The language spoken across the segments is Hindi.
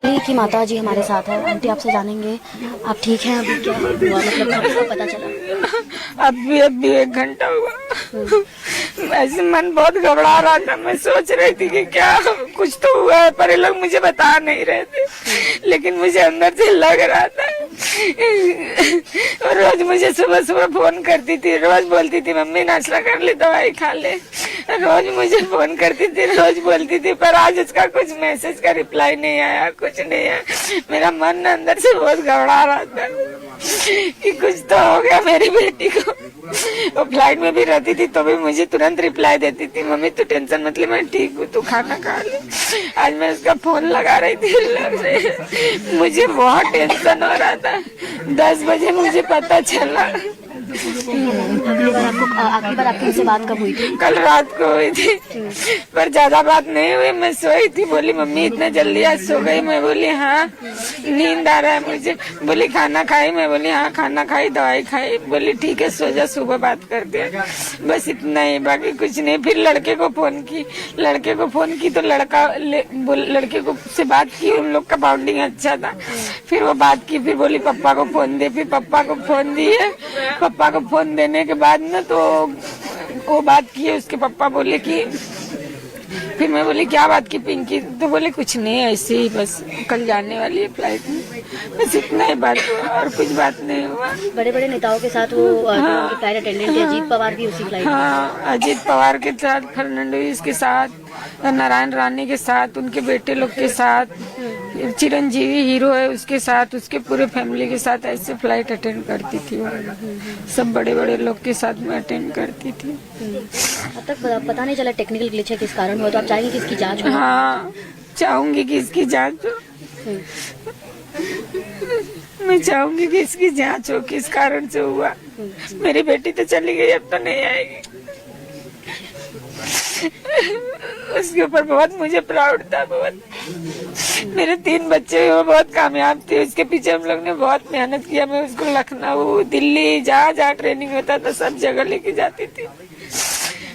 की माता जी हमारे साथ है। आंटी आपसे जानेंगे, आप ठीक हैं? अभी क्या हुआ, मतलब कब से पता चला? अभी 1 घंटा हुआ। ऐसे मन बहुत घबरा रहा था। मैं सोच रही थी कि क्या कुछ तो हुआ है, पर ये लोग मुझे बता नहीं रहे थे, लेकिन मुझे अंदर से लग रहा था। और रोज मुझे सुबह सुबह फोन करती थी, रोज बोलती थी मम्मी नाश्ता कर ले, दवाई खा ले। रोज मुझे फोन करती थी, रोज बोलती थी, पर आज उसका कुछ मैसेज का रिप्लाई नहीं आया, कुछ नहीं आया। मेरा मन अंदर से बहुत घबरा रहा था कि कुछ तो हो गया मेरी बेटी को। वो फ्लाइट में भी रहती थी तो भी मुझे तुरंत रिप्लाई देती थी, मम्मी तू टेंशन मत ले, मैं ठीक हूँ, तू खाना खा ले। आज मैं उसका फोन लगा रही थी, मुझे बहुत टेंशन हो रहा था। 10 बजे मुझे पता चला। आखिरी बार आपकी उनसे बात कब हुई थी? कल रात को हुई थी, पर ज्यादा बात नहीं हुई। मैं सोई थी, बोली मम्मी इतना जल्दी आज सो गई? मैं बोली हाँ, नींद आ रहा है मुझे। बोली खाना खाई? मैं बोली हाँ खाना खाई, दवाई खाई। बोली ठीक है सो जा, सुबह बात करते हैं। बस इतना ही, बाकी कुछ नहीं। फिर लड़के को फोन की तो लड़के को से बात की, उन लोग का बाउंडिंग अच्छा था। फिर वो बात की, फिर बोली पप्पा को फोन दे। फिर पप्पा को फोन दिए। पप्पा को फोन देने के बाद ना तो वो बात की, उसके पापा बोले कि, फिर मैं बोली क्या बात की पिंकी? तो बोले कुछ नहीं, ऐसे ही बस कल जाने वाली है फ्लाइट में। बस इतना ही बात हुआ और कुछ बात नहीं हुआ। बड़े बड़े नेताओं के साथ वो फ्लाइट अटेंडेंट थे, अजीत पवार भी उसी फ्लाइट में। हाँ, अजीत पवार के साथ, फर्नांडिस के साथ, नारायण रानी के साथ, उनके बेटे लोग के साथ, चिरंजीवी हीरो है उसके साथ, उसके पूरे फैमिली के साथ ऐसे फ्लाइट अटेंड करती थी वो। सब बड़े बड़े लोग के साथ में अटेंड करती थी। अब तक पता नहीं चला टेक्निकल ग्लिच है किस कारण हुआ, तो आप चाहेंगे कि इसकी जांच हो? हाँ, चाहूंगी कि इसकी जांच हो। मैं चाहूंगी कि इसकी जांच हो, किस कारण से हुआ। मेरी बेटी तो चली गई, अब तो नहीं आएगी। उसके ऊपर बहुत मुझे प्राउड था, बहुत। मेरे 3 बच्चे, वो बहुत कामयाब थे, उसके पीछे हम लोग ने बहुत मेहनत किया। मैं उसको लखनऊ, दिल्ली, जहाँ जहाँ ट्रेनिंग होता था सब जगह लेके जाती थी,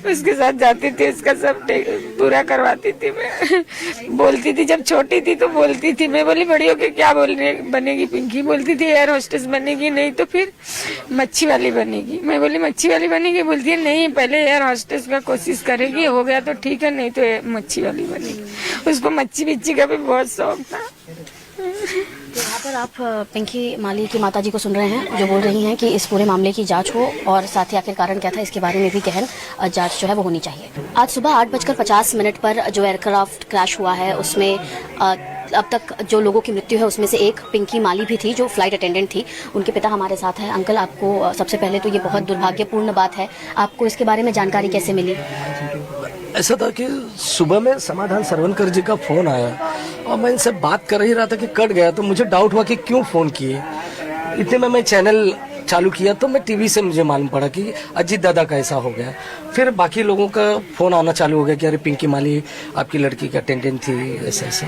उसके साथ जाती थी, उसका सब पूरा करवाती थी। मैं बोलती थी, जब छोटी थी तो बोलती थी, मैं बोली बड़ी होके क्या बनेगी पिंकी? बोलती थी एयर होस्टेस बनेगी, नहीं तो फिर मच्छी वाली बनेगी। मैं बोली मच्छी वाली बनेगी? बोलती है नहीं, पहले एयर होस्टेस का कोशिश करेगी, हो गया तो ठीक है, नहीं तो मच्छी वाली बनेगी। उसको मच्छी बिच्छी का भी बहुत शौक था। तो यहाँ पर आप पिंकी माली की माताजी को सुन रहे हैं, जो बोल रही हैं कि इस पूरे मामले की जांच हो और साथ ही आखिर कारण क्या था इसके बारे में भी गहन जांच जो है वो होनी चाहिए। आज सुबह 8:50 पर जो एयरक्राफ्ट क्रैश हुआ है उसमें अब तक जो लोगों की मृत्यु है उसमें से एक पिंकी माली भी थी, जो फ्लाइट अटेंडेंट थी। उनके पिता हमारे साथ हैं। अंकल, आपको सबसे पहले तो ये बहुत दुर्भाग्यपूर्ण बात है, आपको इसके बारे में जानकारी कैसे मिली? ऐसा था कि सुबह में समाधान सरवनकर जी का फोन आया और मैं इनसे बात कर ही रहा था कि कट गया, तो मुझे डाउट हुआ कि क्यों फोन किए। इतने में मैं चैनल चालू किया तो मैं टीवी से मुझे मालूम पड़ा कि अजीत दादा का ऐसा हो गया। फिर बाकी लोगों का फोन आना चालू हो गया कि अरे पिंकी माली आपकी लड़की का अटेंडेंट थी, ऐसा ऐसा।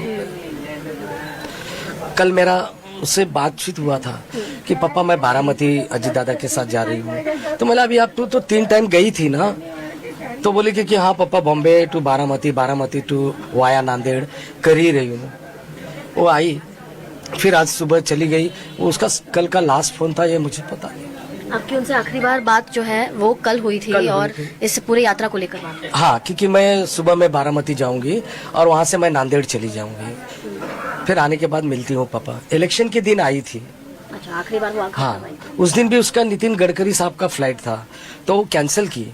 कल मेरा उससे बातचीत हुआ था कि पापा मैं बारामती अजीत दादा के साथ जा रही हूँ। तो मैं अभी आप तो 3 टाइम गई थी ना? तो बोली कि हाँ पापा, Bombay to Baramati, Baramati to via Nanded कर ही रही हूँ। वो आई, फिर आज सुबह चली गई। वो उसका कल का लास्ट फोन था, ये मुझे पता नहीं। आपकी उनसे आखिरी बार बात जो है वो कल हुई थी और इस पूरी यात्रा को लेकर बात? हाँ, क्योंकि मैं सुबह में बारामती जाऊंगी और वहाँ से मैं नांदेड़ चली जाऊंगी। फिर आने के बाद मिलती हूँ पापा। इलेक्शन के दिन आई थी। अच्छा, आखिरी बार वो? हाँ, उस दिन भी उसका नितिन गडकरी साहब का फ्लाइट था तो वो कैंसिल की।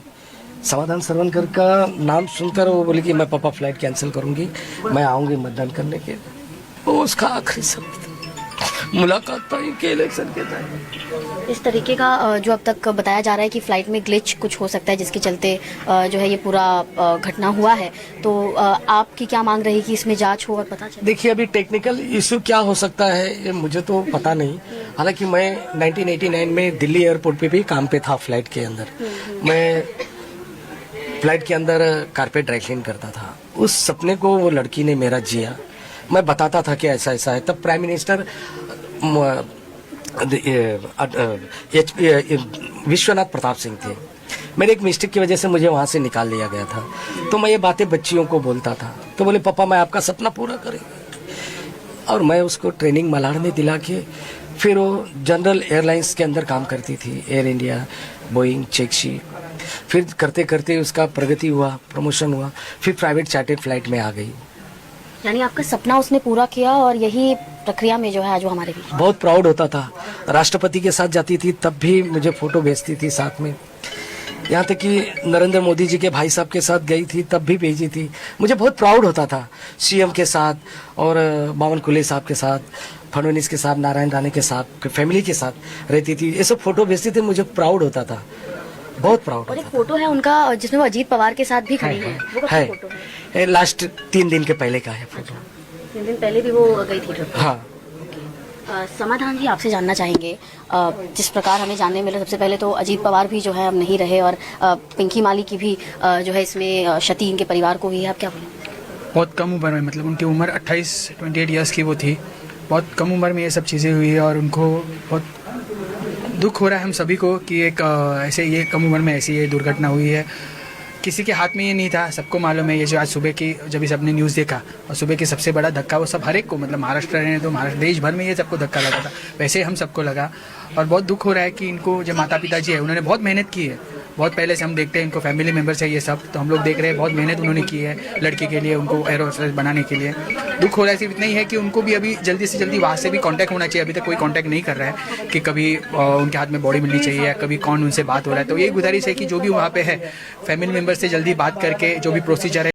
समाधान सरवनकर का नाम सुनकर वो बोली कि मैं पापा फ्लाइट कैंसिल करूंगी, मैं आऊंगी मतदान करने के। वो उसका आखिरी शब्द मुलाकात था के इलेक्शन के टाइम। इस तरीके का जो अब तक बताया जा रहा है कि फ्लाइट में ग्लिच कुछ हो सकता है जिसके चलते जो है ये पूरा घटना हुआ है, तो आपकी क्या मांग रही कि इसमें जांच हो और पता चले? देखिए, अभी टेक्निकल इशू क्या हो सकता है ये मुझे तो पता नहीं। हालांकि मैं 1989 में दिल्ली एयरपोर्ट पे भी काम पे था फ्लाइट के अंदर। मैं फ्लाइट के अंदर कारपेट ड्राई क्लीन करता था। उस सपने को वो लड़की ने मेरा जिया। मैं बताता था कि ऐसा ऐसा है। तब प्राइम मिनिस्टर विश्वनाथ प्रताप सिंह थे। मेरे एक मिस्टेक की वजह से मुझे वहाँ से निकाल दिया गया था। तो मैं ये बातें बच्चियों को बोलता था, तो बोले पापा मैं आपका सपना पूरा करेंगे। और मैं उसको ट्रेनिंग मलाड में दिला के फिर वो जनरल एयरलाइंस के अंदर काम करती थी, एयर इंडिया, बोइंग, चेक्सी। फिर करते करते उसका प्रगति हुआ, प्रमोशन हुआ, फिर प्राइवेट चार्टर्ड फ्लाइट में आ गई। यानी आपका सपना उसने पूरा किया और यही प्रक्रिया में जो है आज वो हमारे बीच। बहुत प्राउड होता था। राष्ट्रपति के साथ जाती थी तब भी मुझे फोटो भेजती थी साथ में। यहाँ तक कि नरेंद्र मोदी जी के भाई साहब के साथ गई थी तब भी भेजी थी। मुझे बहुत प्राउड होता था। सीएम के साथ और बावन कुले साहब के साथ, फडणवीस के साथ, नारायण राणे के साथ, फैमिली के साथ रहती थी। ये सब फोटो भेजती थी, मुझे प्राउड होता था, बहुत प्राउड और एक होता फोटो है उनका जिसमें वो अजीत पवार के साथ भी खड़ी है। वो कब की फोटो है? लास्ट 3 दिन के पहले का है फोटो। 3 दिन पहले भी वो गई थी ट्रिप पे। हाँ। समाधान जी, आपसे जानना चाहेंगे, जिस प्रकार हमें जानने मिला सबसे पहले तो अजीत पवार भी जो है अब नहीं रहे और पिंकी माली की भी जो है इसमें क्षति इनके परिवार को हुई है। आप क्या बोलेंगे? बहुत कम उम्र में, मतलब उनकी उम्र 28 ईयर्स की वो थी। बहुत कम उम्र में ये सब चीज़ें हुई है और उनको बहुत दुख हो रहा है हम सभी को कि एक ऐसे ये कम उम्र में ऐसी ये दुर्घटना हुई है। किसी के हाथ में ये नहीं था, सबको मालूम है। ये जो आज सुबह की जब इस सबने न्यूज़ देखा और सुबह की सबसे बड़ा धक्का वो सब हर एक को, मतलब महाराष्ट्र रहे तो महाराष्ट्र देश भर में ये सबको धक्का लगा था, वैसे हम सबको लगा। और बहुत दुख हो रहा है कि इनको जो माता पिता जी है उन्होंने बहुत मेहनत की है। बहुत पहले से हम देखते हैं इनको, फैमिली मेम्बर्स है ये सब, तो हम लोग देख रहे हैं बहुत मेहनत उन्होंने की है लड़की के लिए, उनको एयर होस्टेस बनाने के लिए। दुख हो रहा है सिर्फ इतना ही है कि उनको भी अभी जल्दी से जल्दी वहाँ से भी कांटेक्ट होना चाहिए। अभी तक कोई कांटेक्ट नहीं कर रहा है कि कभी उनके हाथ में बॉडी मिलनी चाहिए या कभी कौन उनसे बात हो रहा है। तो यही गुजारिश है कि जो भी वहाँ पे है फैमिली मेम्बर से जल्दी बात करके जो भी प्रोसीजर है